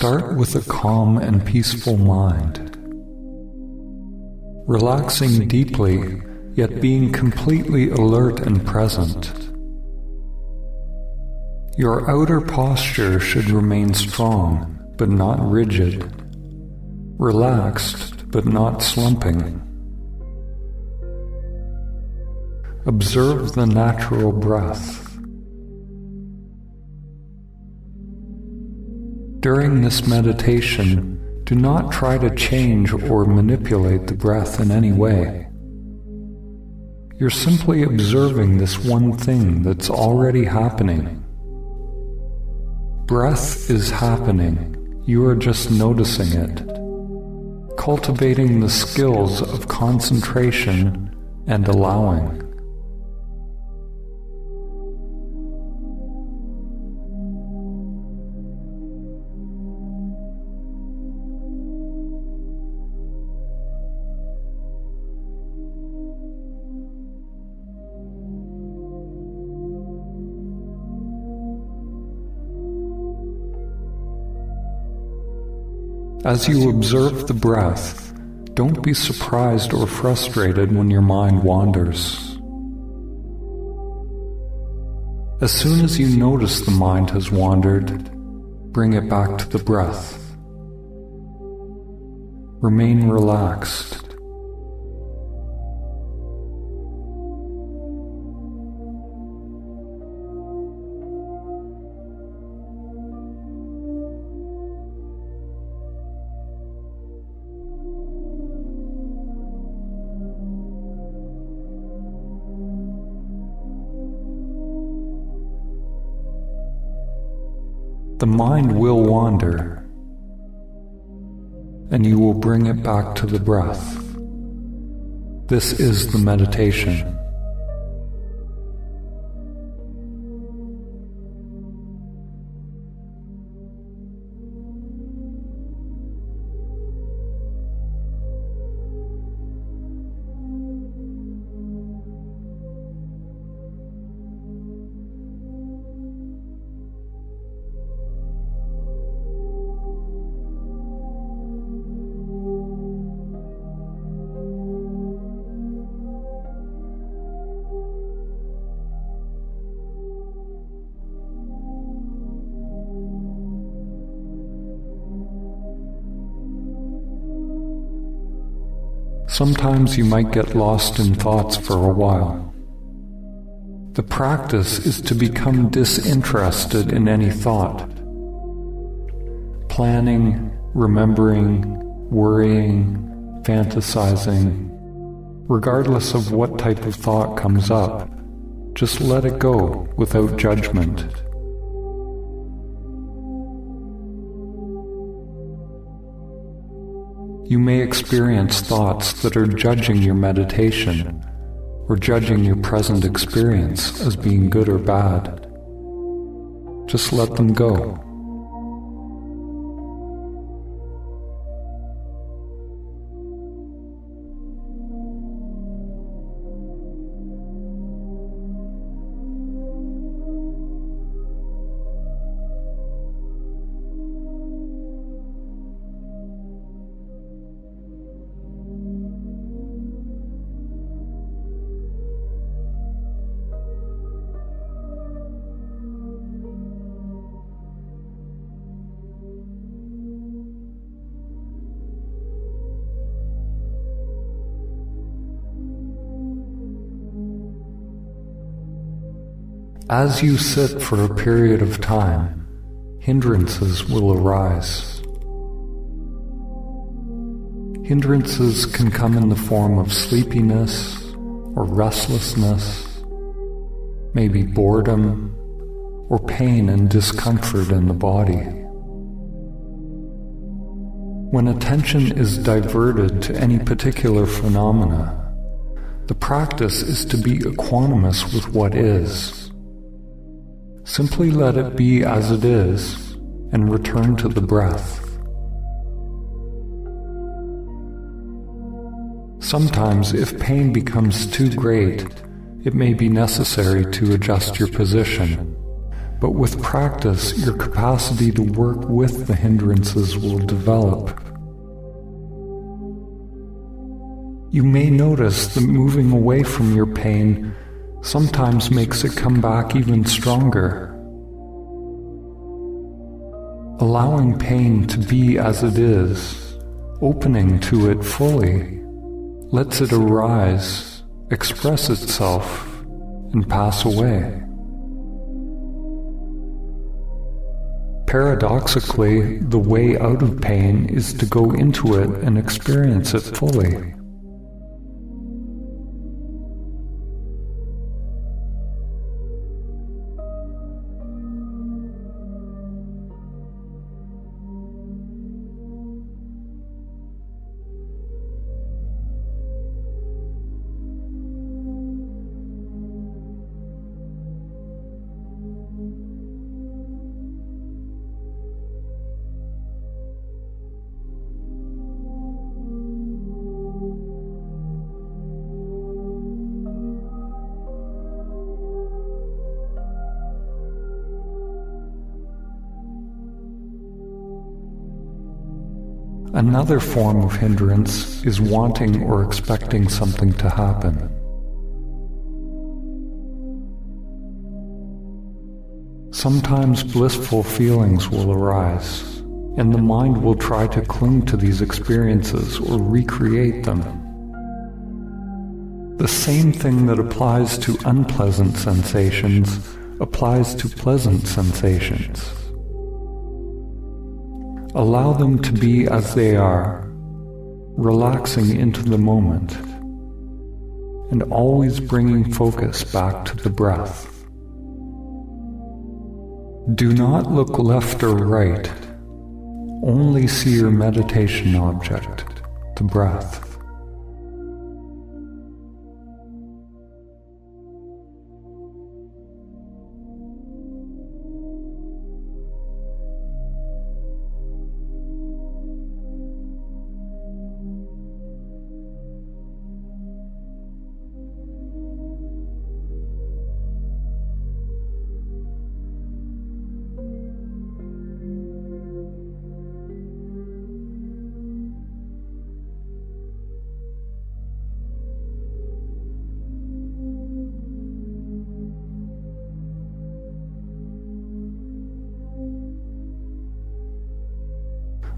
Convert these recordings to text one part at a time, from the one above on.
Start with a calm and peaceful mind. Relaxing deeply, yet being completely alert and present. Your outer posture should remain strong, but not rigid. Relaxed, but not slumping. Observe the natural breath. During this meditation, do not try to change or manipulate the breath in any way. You're simply observing this one thing that's already happening. Breath is happening. You are just noticing it, cultivating the skills of concentration and allowing. As you observe the breath, don't be surprised or frustrated when your mind wanders. As soon as you notice the mind has wandered, bring it back to the breath. Remain relaxed. The mind will wander, and you will bring it back to the breath. This is the meditation. Sometimes you might get lost in thoughts for a while. The practice is to become disinterested in any thought. Planning, remembering, worrying, fantasizing, regardless of what type of thought comes up, just let it go without judgment. You may experience thoughts that are judging your meditation or judging your present experience as being good or bad. Just let them go. As you sit for a period of time, hindrances will arise. Hindrances can come in the form of sleepiness or restlessness, maybe boredom, or pain and discomfort in the body. When attention is diverted to any particular phenomena, the practice is to be equanimous with what is. Simply let it be as it is and return to the breath. Sometimes, if pain becomes too great, it may be necessary to adjust your position, but with practice, your capacity to work with the hindrances will develop. You may notice that moving away from your pain sometimes makes it come back even stronger. Allowing pain to be as it is, opening to it fully, lets it arise, express itself, and pass away. Paradoxically, the way out of pain is to go into it and experience it fully. Another form of hindrance is wanting or expecting something to happen. Sometimes blissful feelings will arise, and the mind will try to cling to these experiences or recreate them. The same thing that applies to unpleasant sensations applies to pleasant sensations. Allow them to be as they are, relaxing into the moment, and always bringing focus back to the breath. Do not look left or right, only see your meditation object, the breath.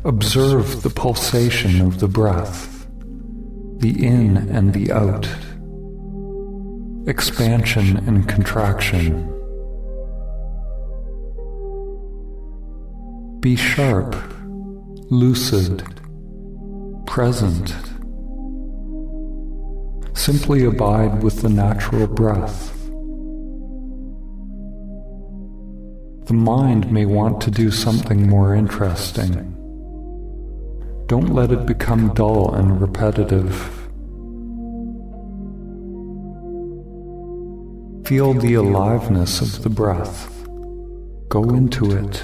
Observe the pulsation of the breath, the in and the out, expansion and contraction. Be sharp, lucid, present. Simply abide with the natural breath. The mind may want to do something more interesting. Don't let it become dull and repetitive. Feel the aliveness of the breath. Go into it.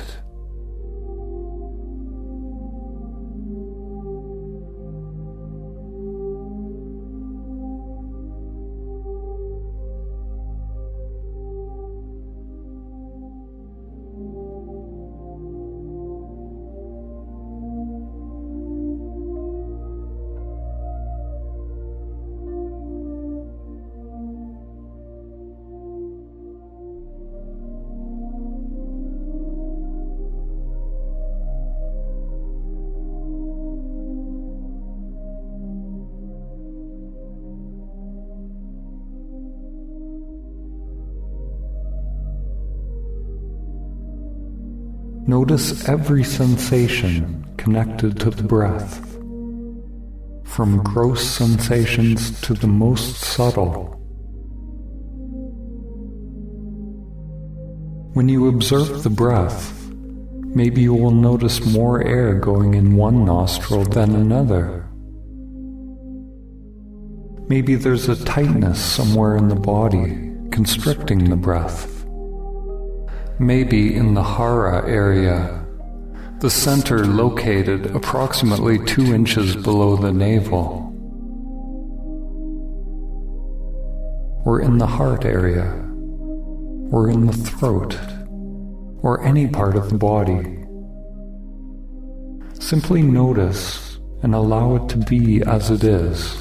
Notice every sensation connected to the breath, from gross sensations to the most subtle. When you observe the breath, maybe you will notice more air going in one nostril than another. Maybe there's a tightness somewhere in the body, constricting the breath. Maybe in the hara area, the center located approximately 2 inches below the navel, or in the heart area, or in the throat, or any part of the body. Simply notice and allow it to be as it is.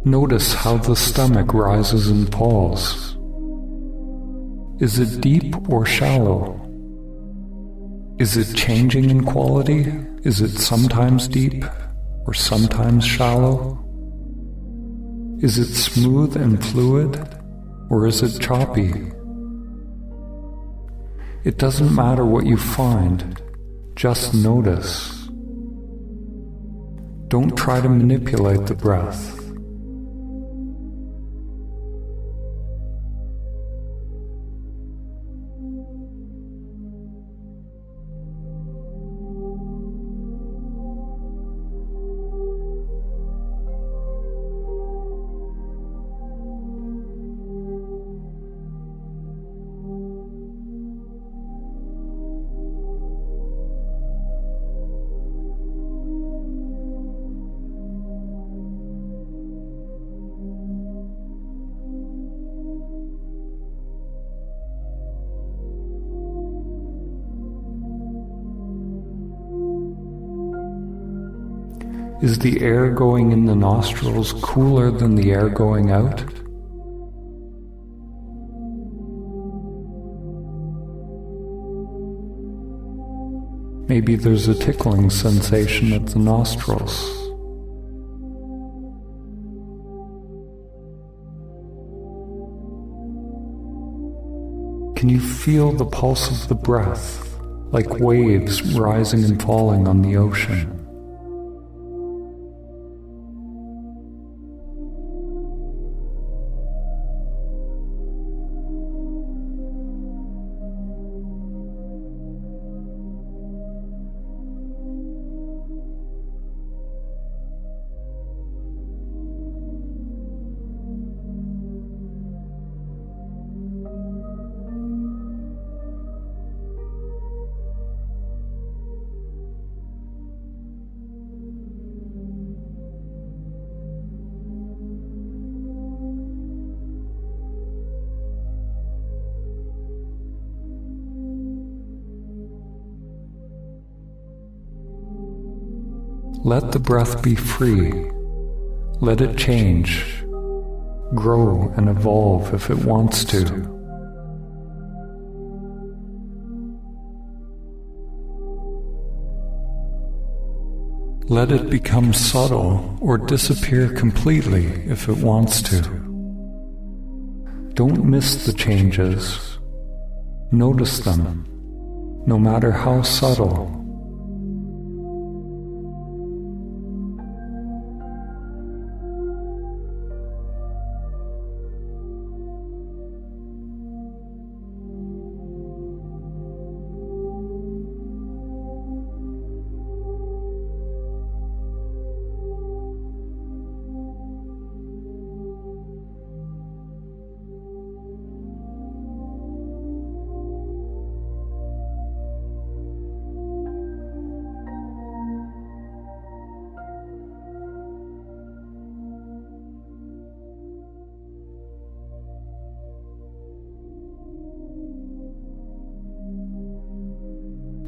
Notice how the stomach rises and falls. Is it deep or shallow? Is it changing in quality? Is it sometimes deep or sometimes shallow? Is it smooth and fluid or is it choppy? It doesn't matter what you find, just notice. Don't try to manipulate the breath. Is the air going in the nostrils cooler than the air going out? Maybe there's a tickling sensation at the nostrils. Can you feel the pulse of the breath, like waves rising and falling on the ocean? Let the breath be free. Let it change, grow and evolve if it wants to. Let it become subtle or disappear completely if it wants to. Don't miss the changes. Notice them, no matter how subtle.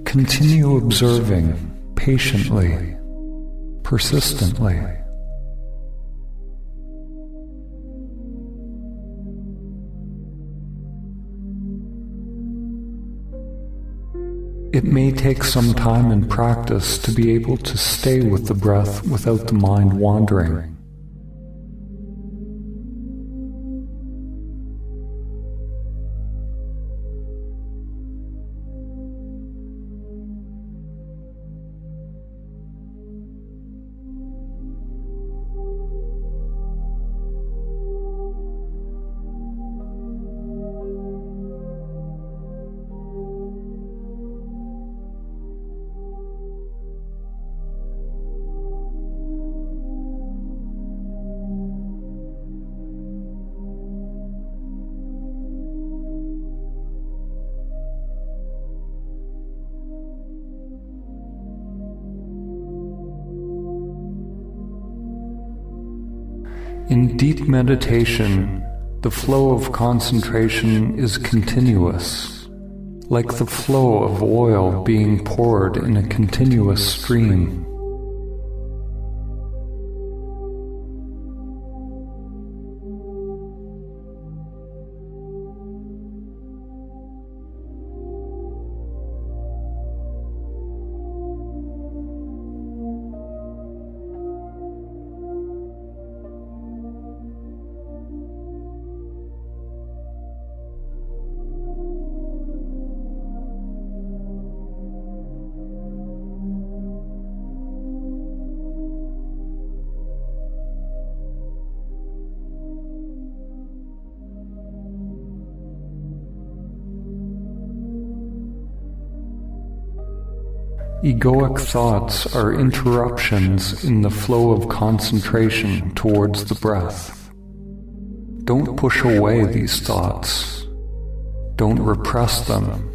Continue observing patiently, persistently. It may take some time and practice to be able to stay with the breath without the mind wandering. In deep meditation, the flow of concentration is continuous, like the flow of oil being poured in a continuous stream. Egoic thoughts are interruptions in the flow of concentration towards the breath. Don't push away these thoughts. Don't repress them,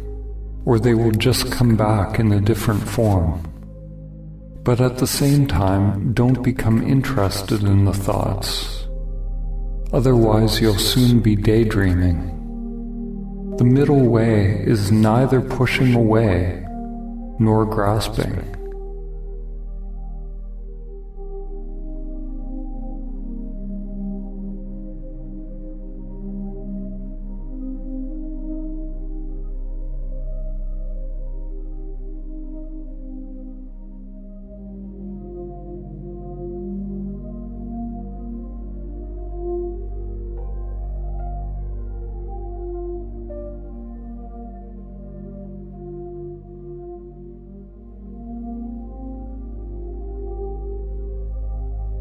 or they will just come back in a different form. But at the same time, don't become interested in the thoughts. Otherwise, you'll soon be daydreaming. The middle way is neither pushing away nor grasping.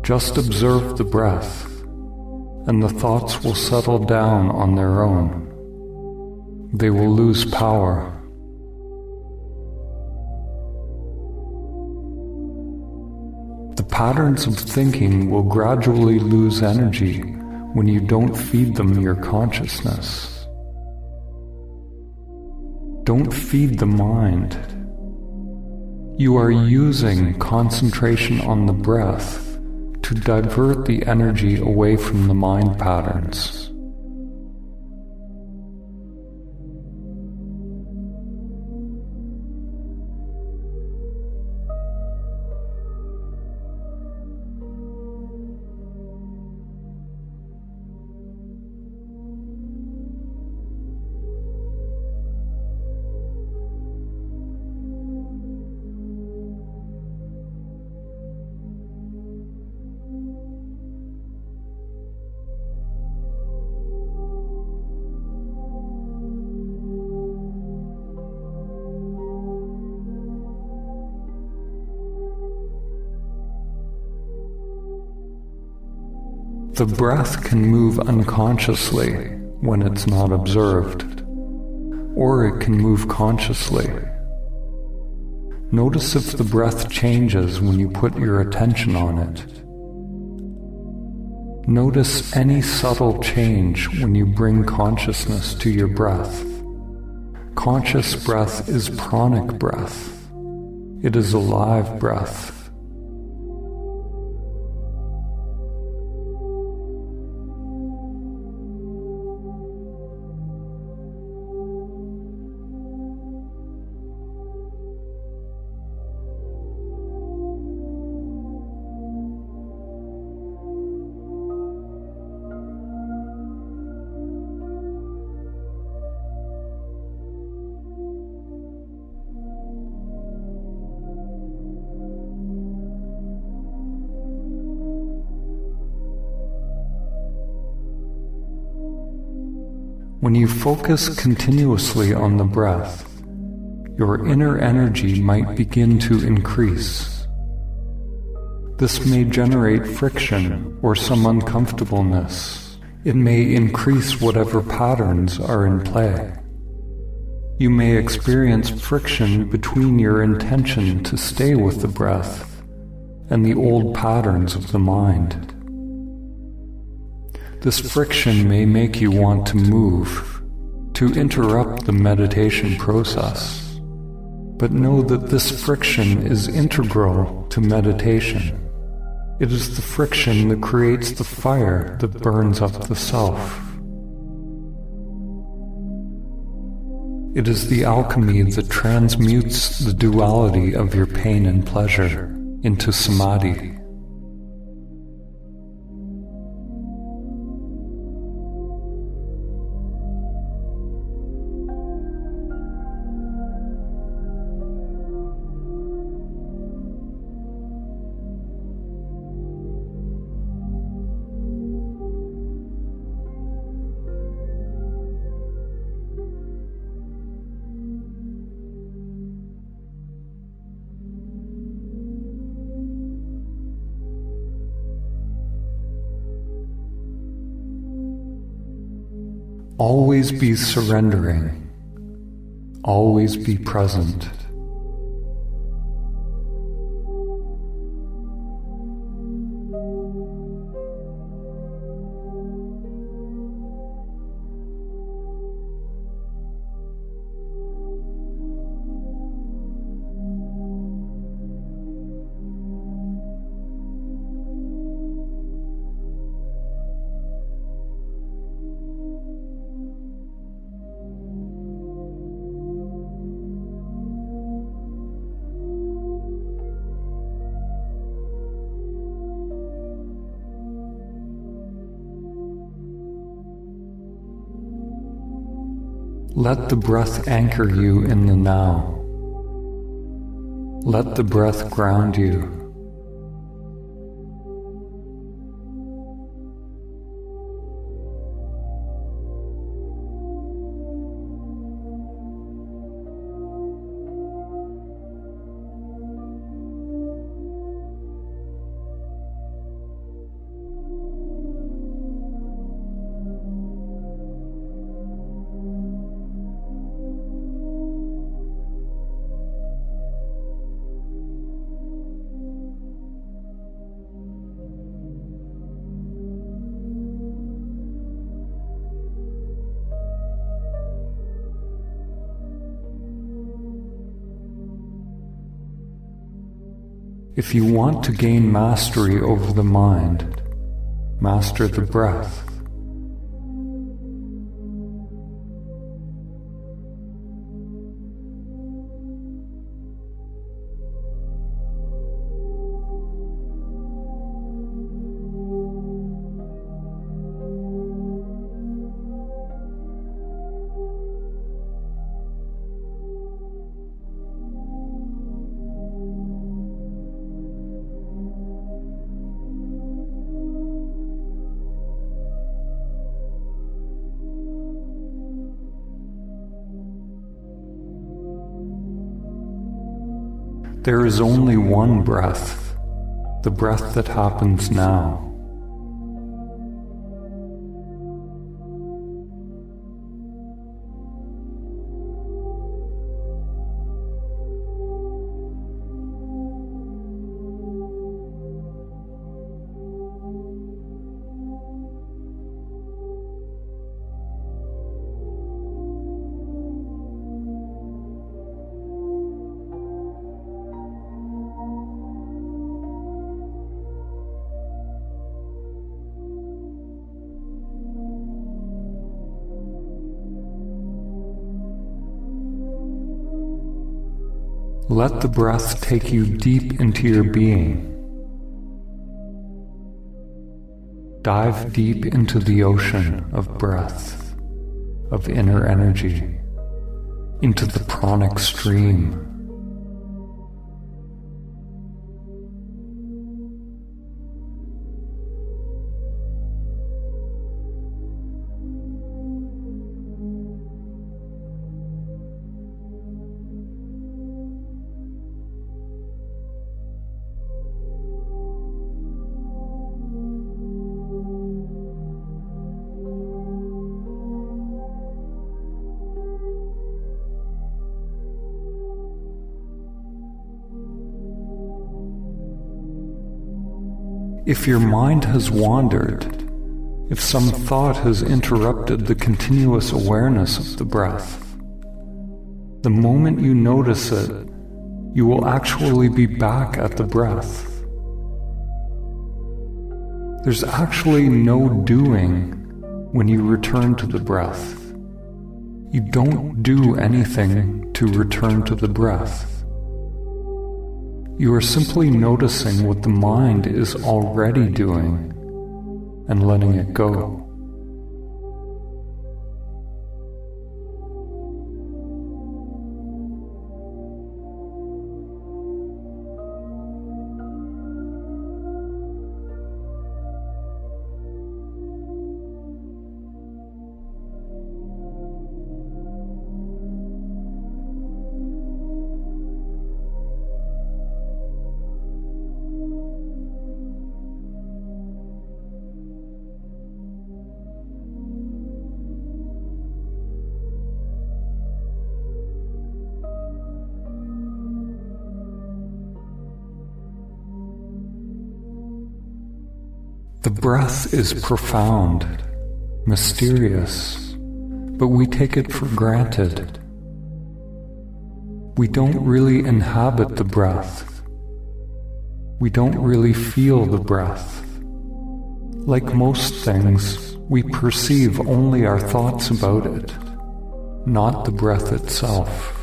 Just observe the breath, and the thoughts will settle down on their own. They will lose power. The patterns of thinking will gradually lose energy when you don't feed them your consciousness. Don't feed the mind. You are using concentration on the breath to divert the energy away from the mind patterns. The breath can move unconsciously when it's not observed, or it can move consciously. Notice if the breath changes when you put your attention on it. Notice any subtle change when you bring consciousness to your breath. Conscious breath is pranic breath. It is a live breath. When you focus continuously on the breath, your inner energy might begin to increase. This may generate friction or some uncomfortableness. It may increase whatever patterns are in play. You may experience friction between your intention to stay with the breath and the old patterns of the mind. This friction may make you want to move, to interrupt the meditation process. But know that this friction is integral to meditation. It is the friction that creates the fire that burns up the self. It is the alchemy that transmutes the duality of your pain and pleasure into Samadhi. Always be surrendering. Always be present. Let the breath anchor you in the now. Let the breath ground you. If you want to gain mastery over the mind, master the breath. There is only one breath, the breath that happens now. Let the breath take you deep into your being. Dive deep into the ocean of breath, of inner energy, into the pranic stream. If your mind has wandered, if some thought has interrupted the continuous awareness of the breath, the moment you notice it, you will actually be back at the breath. There's actually no doing when you return to the breath. You don't do anything to return to the breath. You are simply noticing what the mind is already doing and letting it go. The breath is profound, mysterious, but we take it for granted. We don't really inhabit the breath. We don't really feel the breath. Like most things, we perceive only our thoughts about it, not the breath itself.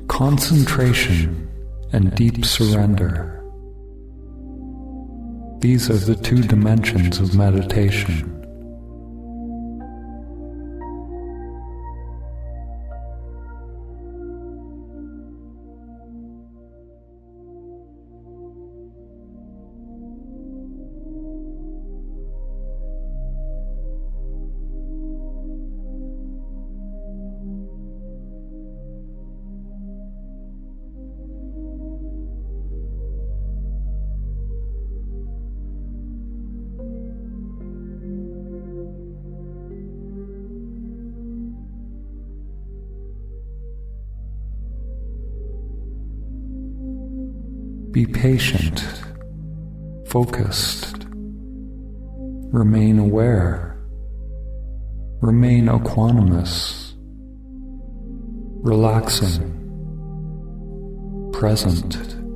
Concentration and deep surrender. These are the two dimensions of meditation. Be patient, focused, remain aware, remain equanimous, relaxing, present.